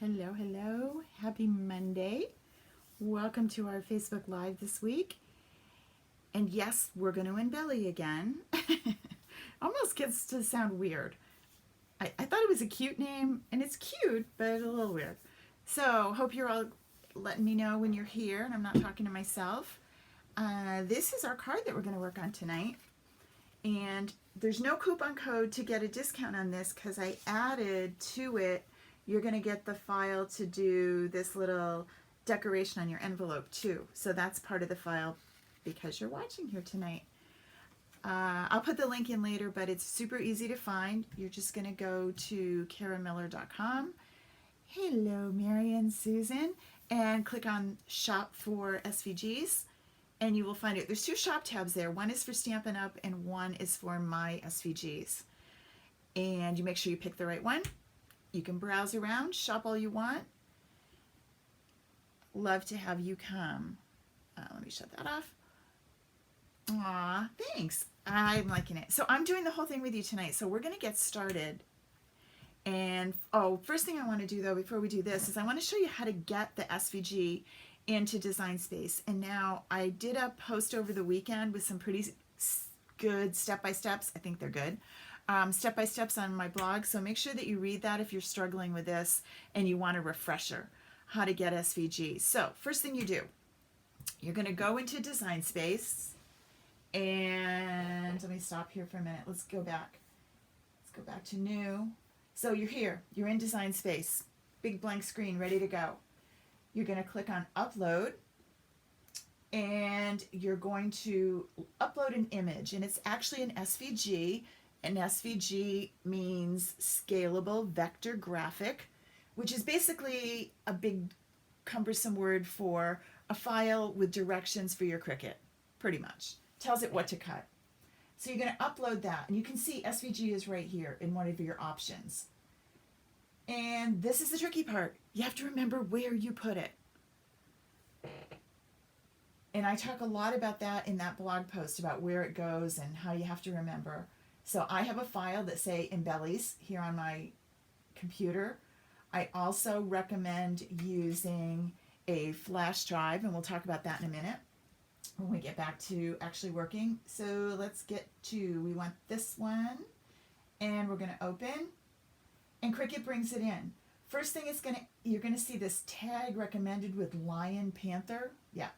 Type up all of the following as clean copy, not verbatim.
Hello, hello. Happy Monday. Welcome to our Facebook Live this week. And yes, we're going to embelly again. Almost gets to sound weird. I thought it was a cute name, and it's cute, but a little weird. So, hope you're all letting me know when you're here, and I'm not talking to myself. This is our card that we're going to work on tonight. And there's no coupon code to get a discount on this because I added to it. You're going to get the file to do this little decoration on your envelope too. So that's part of the file because you're watching here tonight. I'll put the link in later, but it's super easy to find. You're just going to go to karamiller.com. Hello, Mary and Susan. And click on Shop for SVGs. And you will find it. There's two shop tabs there. One is for Stampin' Up! And one is for My SVGs. And you make sure you pick the right one. You can browse around, shop all you want. Love to have you come. Let me shut that off. Aw, thanks. I'm liking it. So I'm doing the whole thing with you tonight. So we're going to get started. And, first thing I want to do, though, before we do this, is I want to show you how to get the SVG into Design Space. And now I did a post over the weekend with some pretty good step-by-steps. I think they're good. Step-by-steps on my blog. So make sure that you read that if you're struggling with this and you want a refresher how to get SVG. So first thing you do, you're going to go into Design Space. And let me stop here for a minute. Let's go back. Let's go back to New. So you're here. You're in Design Space. Big blank screen ready to go. You're going to click on Upload, and you're going to upload an image, and it's actually an SVG. An SVG means Scalable Vector Graphic, which is basically a big cumbersome word for a file with directions for your Cricut, pretty much. Tells it what to cut. So you're going to upload that, and you can see SVG is right here in one of your options. And this is the tricky part. You have to remember where you put it. And I talk a lot about that in that blog post about where it goes and how you have to remember. So I have a file that say Embellies here on my computer. I also recommend using a flash drive, and we'll talk about that in a minute when we get back to actually working. So let's get to, we want this one, and we're going to open. And Cricut brings it in. First thing you're gonna see this tag recommended with lion, panther. Yeah,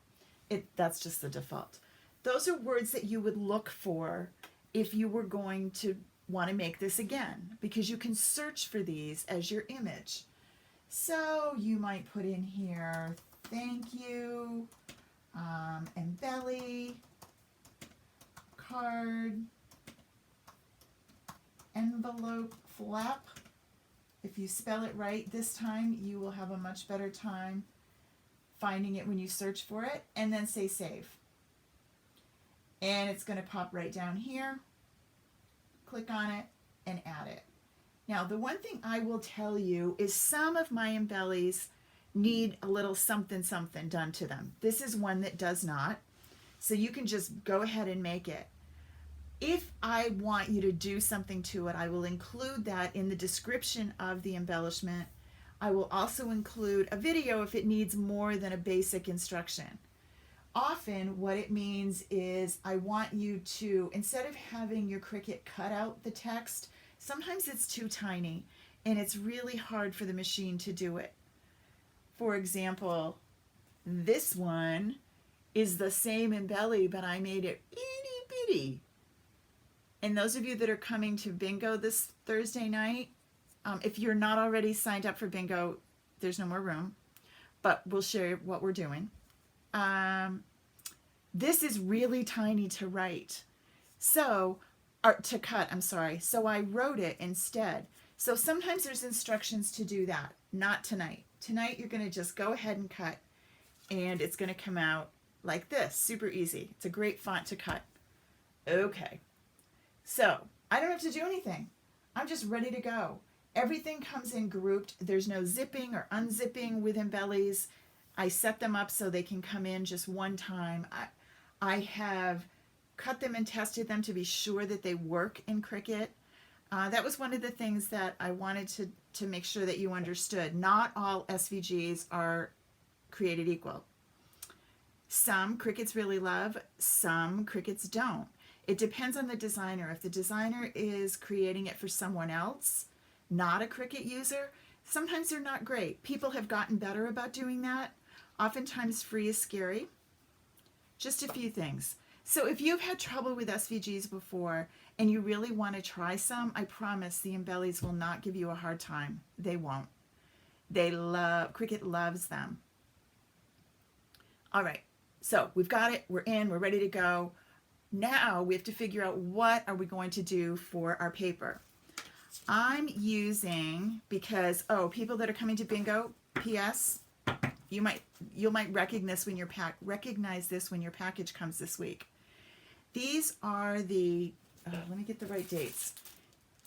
that's just the default. Those are words that you would look for if you were going to want to make this again, because you can search for these as your image. So you might put in here, thank you, Embelly, card, envelope, flap. If you spell it right this time, you will have a much better time finding it when you search for it, and then say save. And it's going to pop right down here. Click on it and add it. Now, the one thing I will tell you is some of my embellies need a little something something done to them. This is one that does not. So you can just go ahead and make it. If I want you to do something to it, I will include that in the description of the embellishment. I will also include a video if it needs more than a basic instruction. Often what it means is I want you to, instead of having your Cricut cut out the text, sometimes it's too tiny and it's really hard for the machine to do it. For example, this one is the same Embelly, but I made it itty bitty. And those of you that are coming to bingo this Thursday night, if you're not already signed up for bingo, there's no more room, but we'll share what we're doing. This is really tiny to write. So, or to cut, I'm sorry. So I wrote it instead. So sometimes there's instructions to do that. Not tonight. Tonight you're going to just go ahead and cut, and it's going to come out like this. Super easy. It's a great font to cut. Okay. So I don't have to do anything. I'm just ready to go. Everything comes in grouped. There's no zipping or unzipping with Embellies. I set them up so they can come in just one time. I have cut them and tested them to be sure that they work in Cricut. That was one of the things that I wanted to make sure that you understood. Not all SVGs are created equal. Some Cricuts really love, some Cricuts don't. It depends on the designer. If the designer is creating it for someone else, not a Cricut user, sometimes they're not great. People have gotten better about doing that. Oftentimes free is scary. Just a few things. So if you've had trouble with SVGs before and you really want to try some, I promise the Embellys will not give you a hard time. They won't. Cricut loves them. All right, so we've got it, we're in, we're ready to go. Now we have to figure out what are we going to do for our paper. I'm using, because, people that are coming to bingo, P.S., you might recognize this when your package comes this week. These are the, let me get the right dates.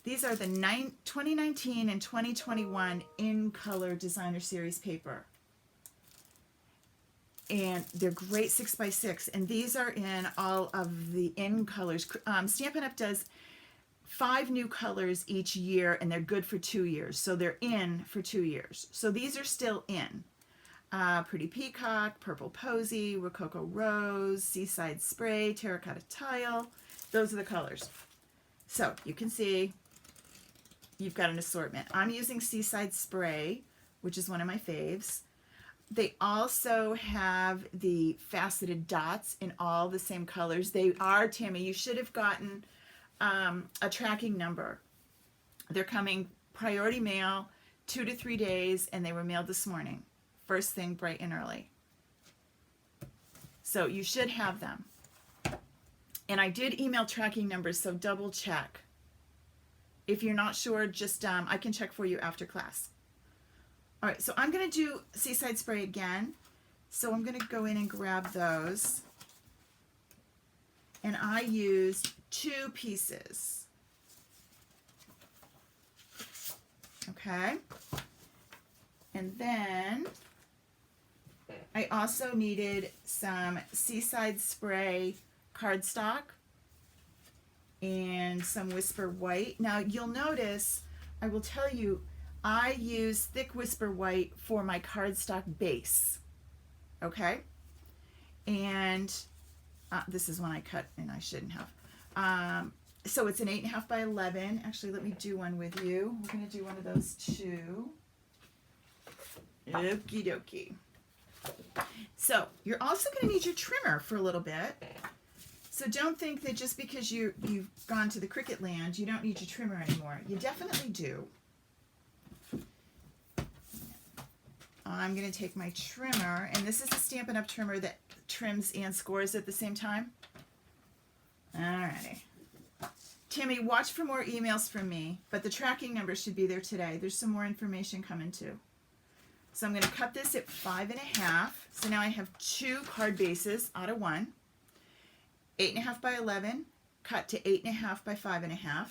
These are the 2019 and 2021 In Color Designer Series paper. And they're great 6x6. And these are in all of the In colors. Stampin' Up! Does 5 new colors each year, and they're good for 2 years. So they're in for 2 years. So these are still in. Pretty Peacock, Purple Posy, Rococo Rose, Seaside Spray, Terracotta Tile. Those are the colors. So you can see you've got an assortment. I'm using Seaside Spray, which is one of my faves. They also have the faceted dots in all the same colors. They are, Tammy, you should have gotten a tracking number. They're coming priority mail, 2 to 3 days, and they were mailed this morning. First thing, bright and early. So you should have them. And I did email tracking numbers, so double check. If you're not sure, just I can check for you after class. All right, so I'm going to do Seaside Spray again. So I'm going to go in and grab those. And I used 2 pieces. Okay. And then I also needed some Seaside Spray cardstock and some Whisper White. Now you'll notice, I will tell you, I use thick Whisper White for my cardstock base. Okay? And this is one I cut and I shouldn't have. So it's an 8.5 by 11. Actually, let me do one with you. We're going to do one of those too. Okie dokie. So you're also going to need your trimmer for a little bit. So don't think that just because you've gone to the Cricut land, you don't need your trimmer anymore. You definitely do. I'm going to take my trimmer, and this is the Stampin' Up! Trimmer that trims and scores at the same time. Alrighty. Tammy, watch for more emails from me, but the tracking number should be there today. There's some more information coming too. So I'm going to cut this at 5.5. So now I have 2 card bases out of 1. 8.5 by 11, cut to 8.5 by 5.5.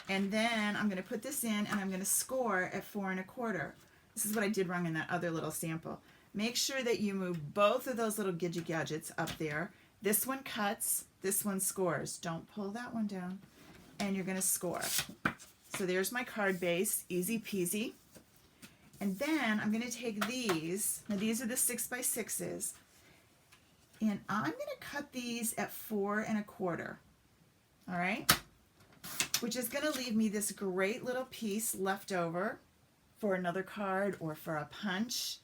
And then I'm going to put this in and I'm going to score at 4.25. This is what I did wrong in that other little sample. Make sure that you move both of those little gadgets up there. This one cuts, this one scores. Don't pull that one down. And you're going to score. So there's my card base, easy peasy. And then I'm going to take these. Now these are the 6x6s. And I'm going to cut these at 4.25. All right? Which is going to leave me this great little piece left over for another card or for a punch.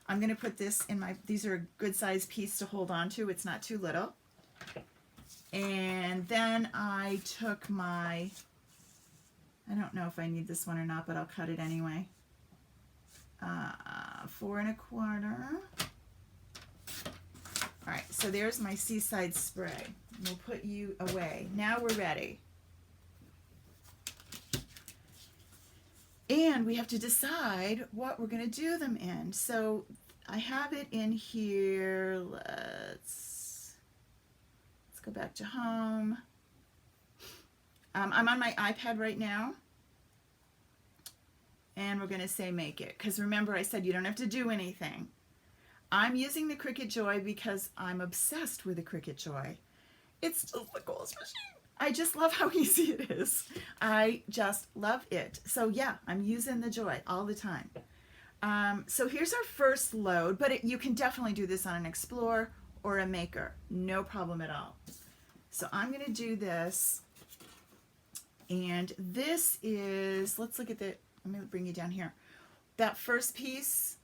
I'm going to put this in my, these are a good size piece to hold on to. It's not too little. And then I took my, I don't know if I need this one or not, but I'll cut it anyway. 4.25. All right, so there's my Seaside Spray. We'll put you away. Now we're ready. And we have to decide what we're going to do them in. So I have it in here. Let's go back to home. I'm on my iPad right now. And we're going to say make it. Because remember I said you don't have to do anything. I'm using the Cricut Joy because I'm obsessed with the Cricut Joy. It's just the coolest machine. I just love how easy it is. I just love it. So yeah, I'm using the Joy all the time. So here's our first load, but you can definitely do this on an Explorer or a Maker. No problem at all. So I'm going to do this. And this is, let's look at the, let me bring you down here. That first piece,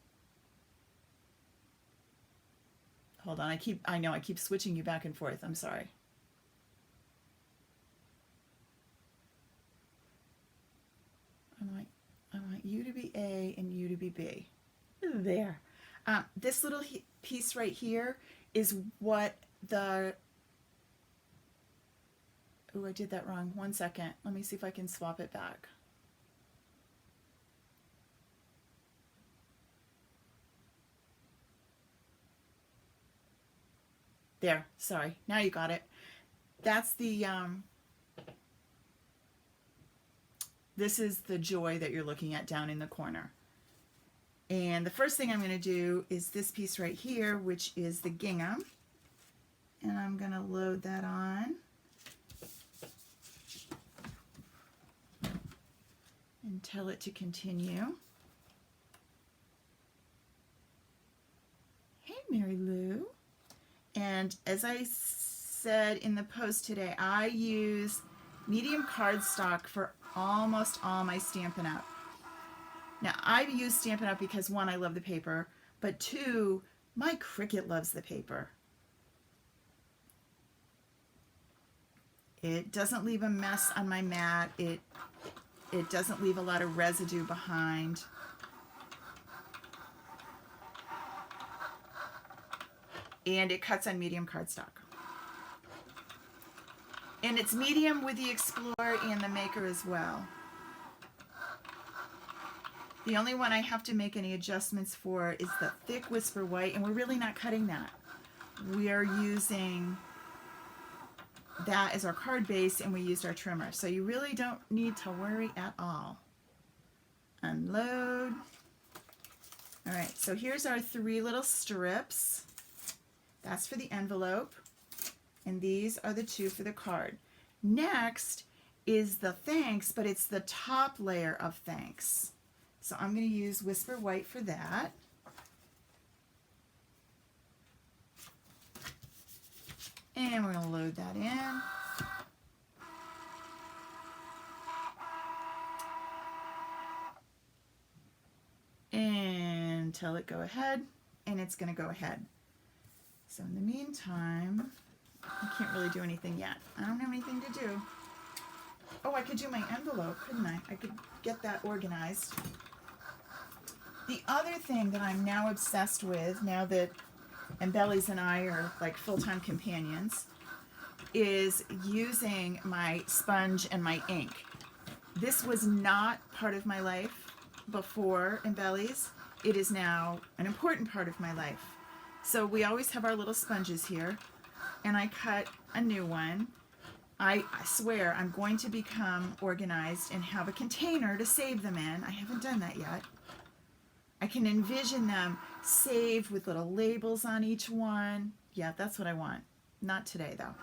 hold on, I know I keep switching you back and forth. I'm sorry. I want you to be A and you to be B. There. This little piece right here is what the, oh, I did that wrong. 1 second. Let me see if I can swap it back. There, sorry. Now you got it. That's the, this is the Joy that you're looking at down in the corner. And the first thing I'm going to do is this piece right here, which is the gingham. And I'm going to load that on. And tell it to continue. Hey, Mary Lou. And as I said in the post today, I use medium cardstock for almost all my Stampin' Up. Now, I use Stampin' Up because 1, I love the paper, but 2, my Cricut loves the paper. It doesn't leave a mess on my mat. It doesn't leave a lot of residue behind. And it cuts on medium cardstock. And it's medium with the Explorer and the Maker as well. The only one I have to make any adjustments for is the thick Whisper White, and we're really not cutting that. We are using that as our card base, and we used our trimmer. So you really don't need to worry at all. Unload. All right, so here's our 3 little strips. That's for the envelope, and these are the 2 for the card. Next is the thanks, but it's the top layer of thanks. So I'm going to use Whisper White for that. And we're going to load that in. And tell it go ahead, and it's going to go ahead. So in the meantime, I can't really do anything yet. I don't have anything to do. Oh, I could do my envelope, couldn't I? I could get that organized. The other thing that I'm now obsessed with, now that Embelly's and I are like full-time companions, is using my sponge and my ink. This was not part of my life before Embelly's. It is now an important part of my life. So we always have our little sponges here, and I cut a new one. I swear I'm going to become organized and have a container to save them in. I haven't done that yet. I can envision them saved with little labels on each one. Yeah, that's what I want. Not today, though.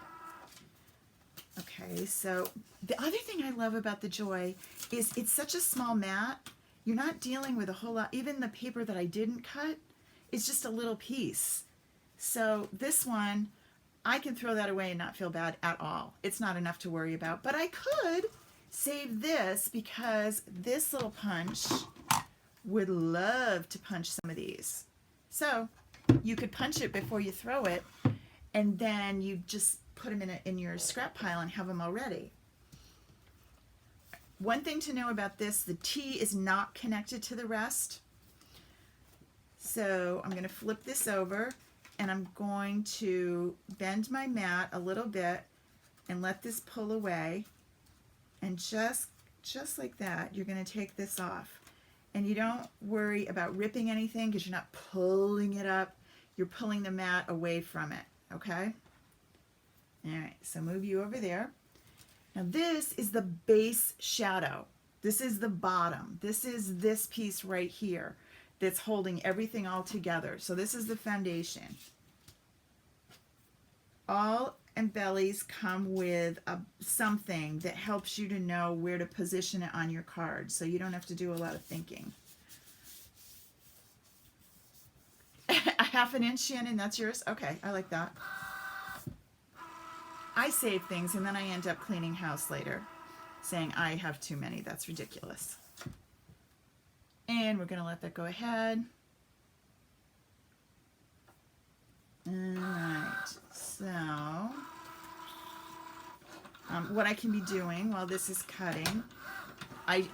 Okay, so the other thing I love about the Joy is it's such a small mat. You're not dealing with a whole lot. Even the paper that I didn't cut is just a little piece. So this one, I can throw that away and not feel bad at all. It's not enough to worry about. But I could save this because this little punch would love to punch some of these. So you could punch it before you throw it, and then you just put them in your scrap pile and have them all ready. One thing to know about this, the T is not connected to the rest. So I'm going to flip this over, and I'm going to bend my mat a little bit and let this pull away. And just like that, you're going to take this off. And you don't worry about ripping anything because you're not pulling it up. You're pulling the mat away from it, okay? All right, so move you over there. Now this is the base shadow. This is the bottom. This is this piece right here that's holding everything all together. So this is the foundation. All Embellys come with something that helps you to know where to position it on your card, so you don't have to do a lot of thinking. A half an inch, Shannon, that's yours? Okay, I like that. I save things and then I end up cleaning house later, saying I have too many. That's ridiculous. And we're going to let that go ahead. Alright, so what I can be doing while this is cutting, I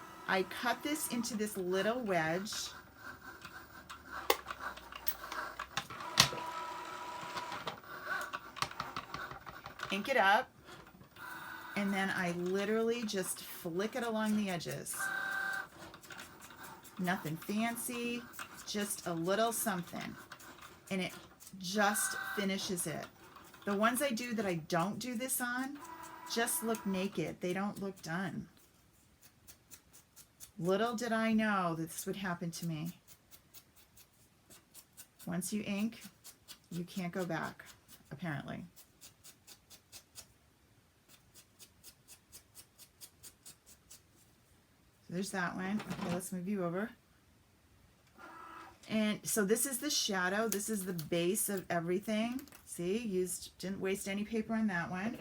cut this into this little wedge. Ink it up, and then I literally just flick it along the edges. Nothing fancy, just a little something, and it just finishes it. The ones I do that I don't do this on just look naked. They don't look done. Little did I know that this would happen to me. Once you ink, you can't go back, apparently. There's that one. Okay, let's move you over. And so this is the shadow. This is the base of everything. See, didn't waste any paper on that one.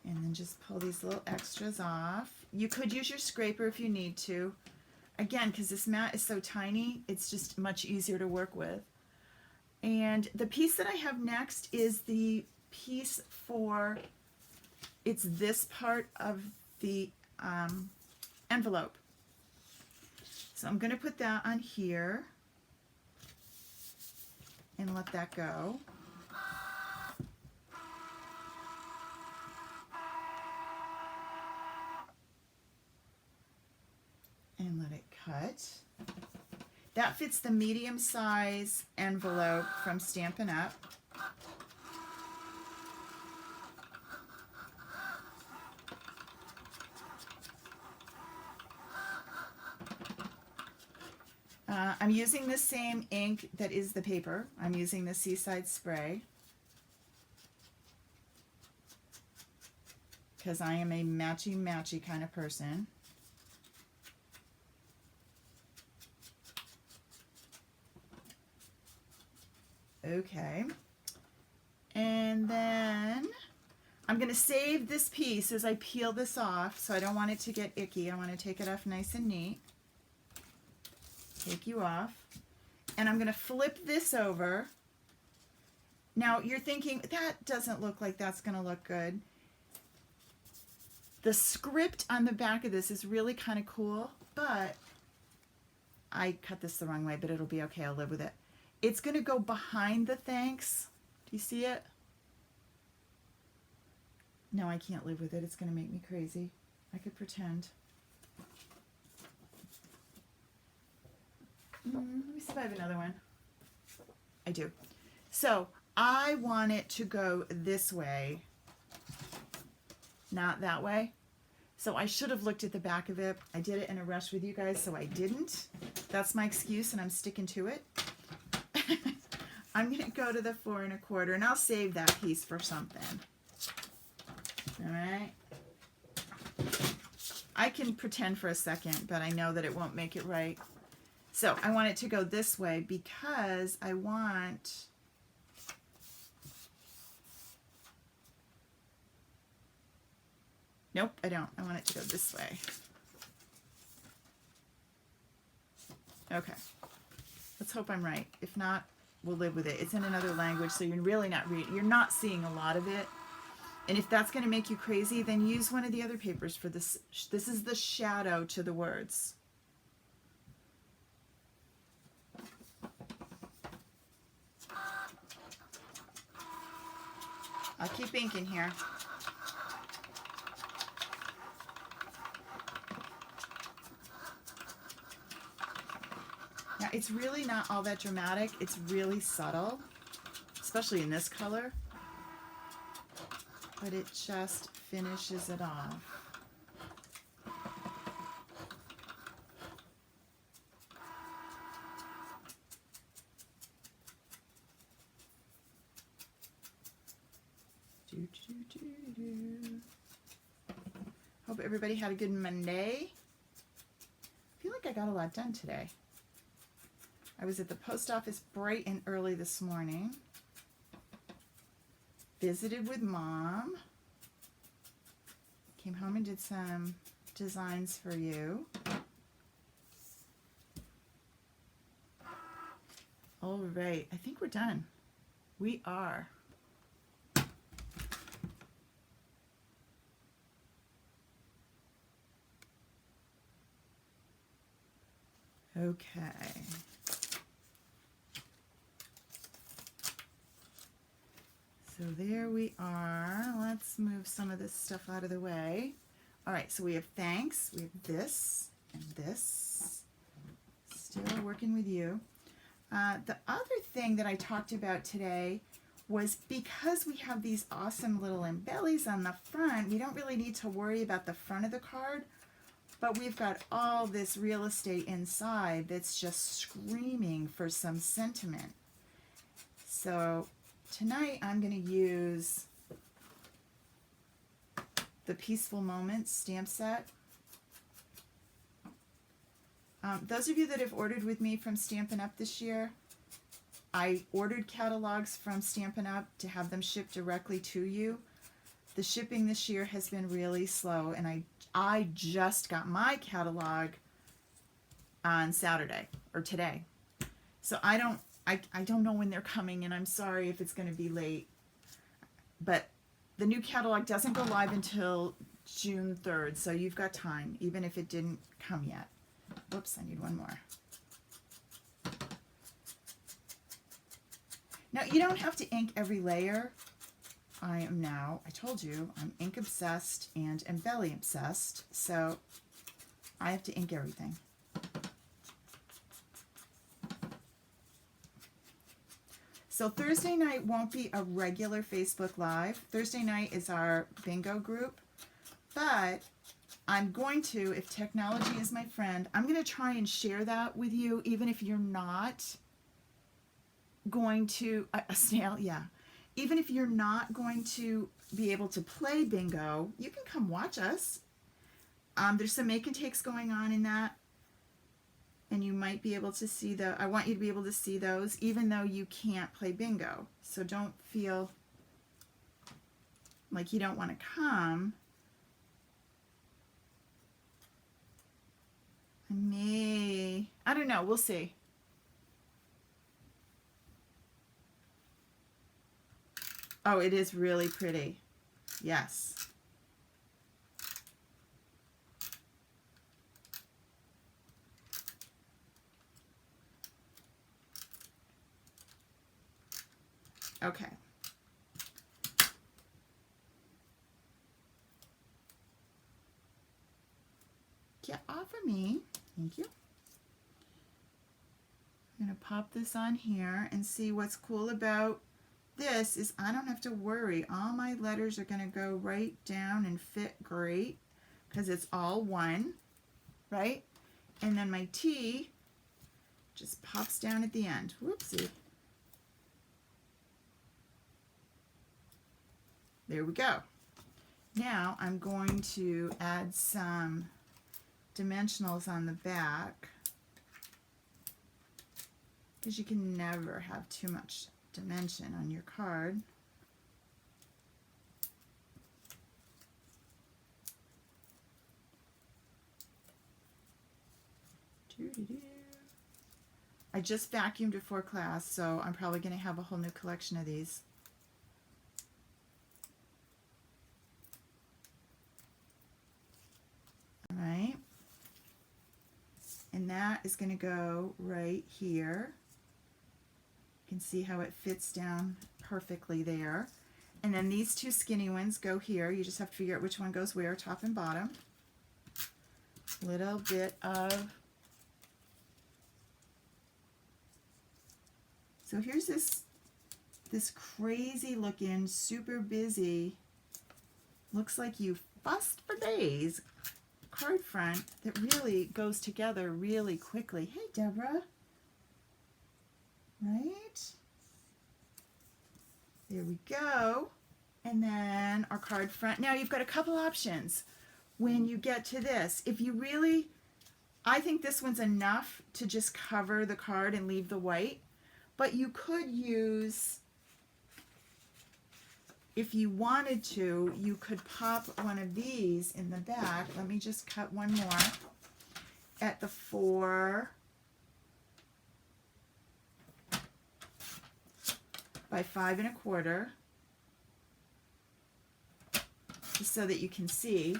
And then just pull these little extras off. You could use your scraper if you need to. Again, because this mat is so tiny, it's just much easier to work with. And the piece that I have next is the piece for... It's this part of the envelope. So I'm going to put that on here and let that go. And let it cut. That fits the medium size envelope from Stampin' Up! I'm using the same ink that is the paper. I'm using the Seaside Spray because I am a matchy-matchy kind of person. Okay. And then I'm going to save this piece as I peel this off, so I don't want it to get icky. I want to take it off nice and neat. Take you off. And I'm going to flip this over. Now you're thinking, that doesn't look like that's going to look good. The script on the back of this is really kind of cool, but I cut this the wrong way, but it'll be okay. I'll live with it. It's going to go behind the thanks. Do you see it? No, I can't live with it. It's going to make me crazy. I could pretend. Let me see if I have another one. I do. So I want it to go this way, not that way. So I should have looked at the back of it. I did it in a rush with you guys, so I didn't. That's my excuse, and I'm sticking to it. I'm going to go to the 4 1/4, and I'll save that piece for something. All right. I can pretend for a second, but I know that it won't make it right. So I want it to go this way because I want... Nope, I don't. I want it to go this way. Okay. Let's hope I'm right. If not, we'll live with it. It's in another language, so you're really not reading. You're not seeing a lot of it. And if that's going to make you crazy, then use one of the other papers for this. This is the shadow to the words. I'll keep inking here. Now, it's really not all that dramatic. It's really subtle, especially in this color. But it just finishes it off. Hope everybody had a good Monday. I feel like I got a lot done today. I was at the post office bright and early this morning. Visited with Mom. Came home and did some designs for you. All right, I think we're done. We are. Okay. So there we are. Let's move some of this stuff out of the way. All right, so we have thanks. We have this and this. Still working with you. The other thing that I talked about today was because we have these awesome little embellies on the front, we don't really need to worry about the front of the card, but we've got all this real estate inside that's just screaming for some sentiment. So tonight I'm going to use the Peaceful Moments stamp set. Those of you that have ordered with me from Stampin' Up! This year, I ordered catalogs from Stampin' Up! To have them shipped directly to you. The shipping this year has been really slow, and I just got my catalog on Saturday, or today. So I don't know when they're coming, and I'm sorry if it's going to be late. But the new catalog doesn't go live until June 3rd, so you've got time, even if it didn't come yet. Whoops, I need one more. Now, you don't have to ink every layer. I told you, I'm ink obsessed and Embelly obsessed, so I have to ink everything. So Thursday night won't be a regular Facebook Live. Thursday night is our bingo group, but I'm going to, if technology is my friend, I'm going to try and share that with you, even if you're not going to, a snail, yeah. Even if you're not going to be able to play bingo, you can come watch us. There's some make and takes going on in that, and you might be able to see I want you to be able to see those, even though you can't play bingo. So don't feel like you don't want to come. I don't know, we'll see. Oh, it is really pretty. Yes. Okay. Get off of me. Thank you. I'm going to pop this on here and see what's cool about this is I don't have to worry. All my letters are going to go right down and fit great because it's all one, right? And then my T just pops down at the end. Whoopsie. There we go. Now I'm going to add some dimensionals on the back because you can never have too much dimension on your card. I just vacuumed before class, so I'm probably going to have a whole new collection of these. All right. And that is going to go right here. You can see how it fits down perfectly there. And then these two skinny ones go here. You just have to figure out which one goes where, top and bottom. Little bit of... So here's this crazy looking, super busy, looks like you fussed for days card front that really goes together really quickly. Hey, Deborah. Right? There we go. And then our card front. Now you've got a couple options when you get to this. If you really, I think this one's enough to just cover the card and leave the white, but you could use, if you wanted to, you could pop one of these in the back. Let me just cut one more at the 4 by 5 1/4, just so that you can see.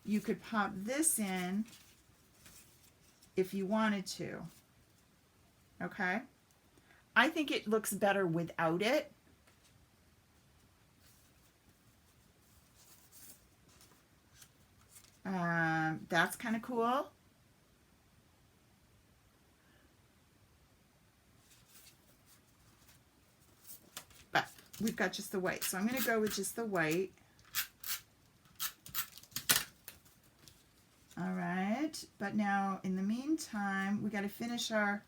You could pop this in if you wanted to. Okay? I think it looks better without it. That's kind of cool. But we've got just the white, so I'm going to go with just the white. All right, but now in the meantime, we got to finish our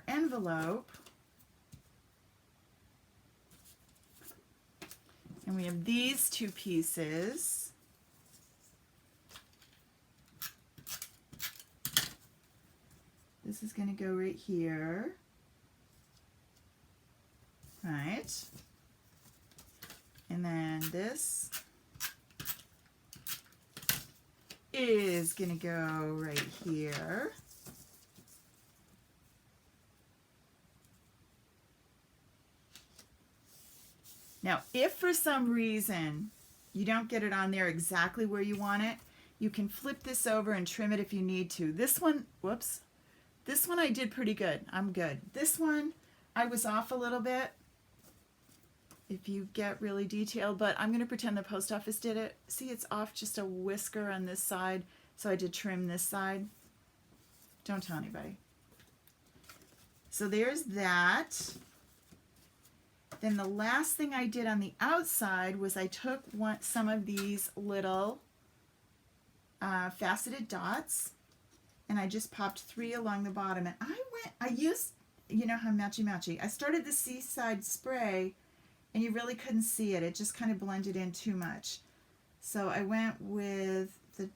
envelope. And we have these two pieces. This is going to go right here. Right. And then this is going to go right here. Now, if for some reason you don't get it on there exactly where you want it, you can flip this over and trim it if you need to. This one, whoops, this one I did pretty good. I'm good. This one, I was off a little bit if you get really detailed, but I'm going to pretend the post office did it. See, it's off just a whisker on this side, so I did trim this side. Don't tell anybody. So there's that. Then the last thing I did on the outside was I took some of these little faceted dots, and I just popped 3 along the bottom. And I used, you know how matchy-matchy. I started the Seaside spray, and you really couldn't see it. It just kind of blended in too much. So I went with the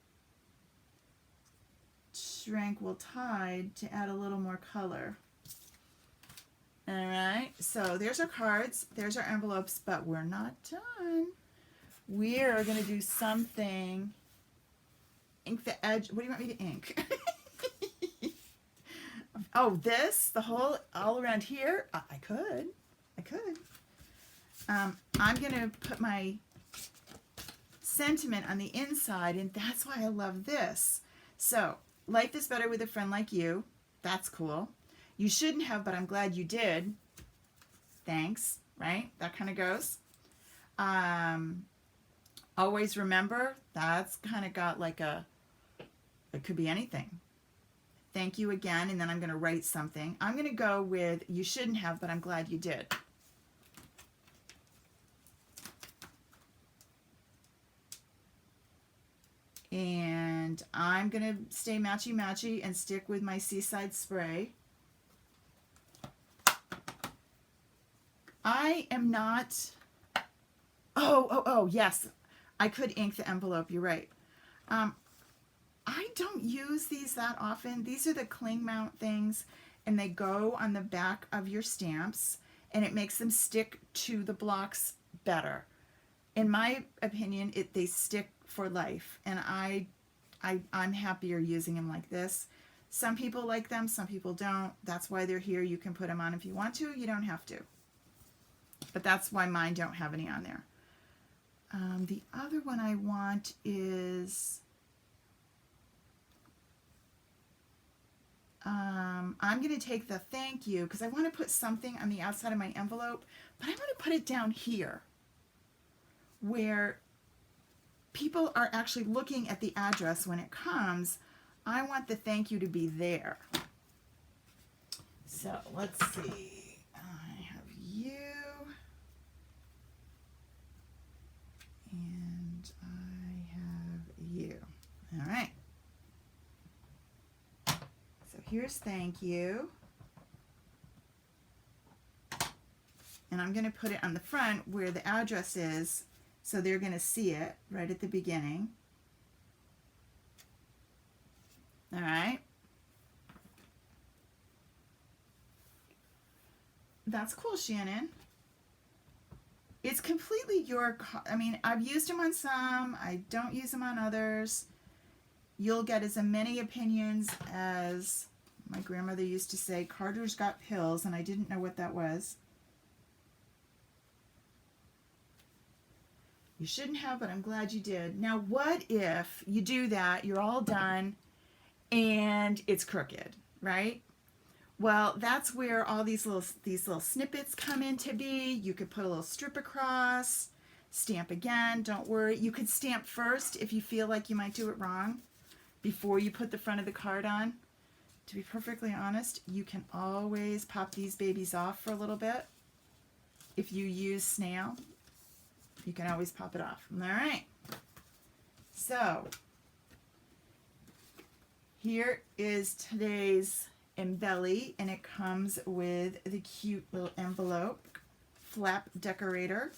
Tranquil Tide to add a little more color. All right, so there's our cards, there's our envelopes, but we're not done. We're going to do something. Ink the edge. What do you want me to ink? Oh, this, the whole, all around here? I could. I'm going to put my sentiment on the inside, and that's why I love this. So, life is better with a friend like you. That's cool. You shouldn't have, but I'm glad you did. Thanks, right? That kind of goes. Always remember, that's kind of got like a, it could be anything. Thank you again, and then I'm going to write something. I'm going to go with, you shouldn't have, but I'm glad you did. And I'm going to stay matchy-matchy and stick with my Seaside spray. I am not, oh, yes, I could ink the envelope, you're right. I don't use these that often. These are the cling mount things, and they go on the back of your stamps, and it makes them stick to the blocks better. In my opinion, they stick for life, and I'm happier using them like this. Some people like them, some people don't. That's why they're here. You can put them on if you want to. You don't have to. But that's why mine don't have any on there. The other one I want is, I'm going to take the thank you, because I want to put something on the outside of my envelope, but I'm going to put it down here where people are actually looking at the address when it comes. I want the thank you to be there. So let's see. I have you. And I have you. All right. So here's thank you. and I'm going to put it on the front where the address is, so they're going to see it right at the beginning. All right. That's cool, Shannon. It's completely your, I mean, I've used them on some, I don't use them on others. You'll get as many opinions as my grandmother used to say, Carter's got pills, and I didn't know what that was. You shouldn't have, but I'm glad you did. Now, what if you do that, you're all done, and it's crooked, right? Well, that's where all these little snippets come in to be. You could put a little strip across, stamp again, don't worry. You could stamp first if you feel like you might do it wrong before you put the front of the card on. To be perfectly honest, you can always pop these babies off for a little bit. If you use snail, you can always pop it off. All right. So, here is today's Embelly, and it comes with the cute little envelope flap decorator.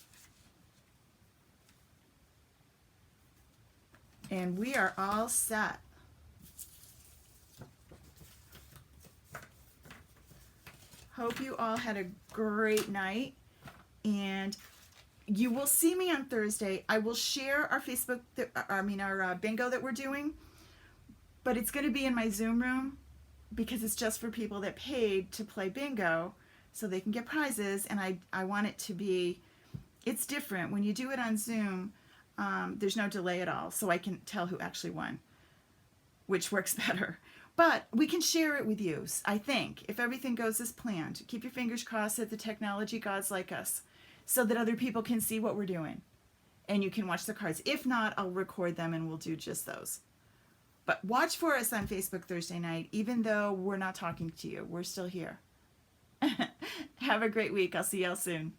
And we are all set. Hope you all had a great night, and you will see me on Thursday. I will share our Facebook, our bingo that we're doing, but it's going to be in my Zoom room because it's just for people that paid to play bingo so they can get prizes, and I want it to be, it's different. When you do it on Zoom, there's no delay at all, so I can tell who actually won, which works better. But we can share it with you, I think, if everything goes as planned. Keep your fingers crossed that the technology gods like us so that other people can see what we're doing and you can watch the cards. If not, I'll record them and we'll do just those. But watch for us on Facebook Thursday night, even though we're not talking to you. We're still here. Have a great week. I'll see y'all soon.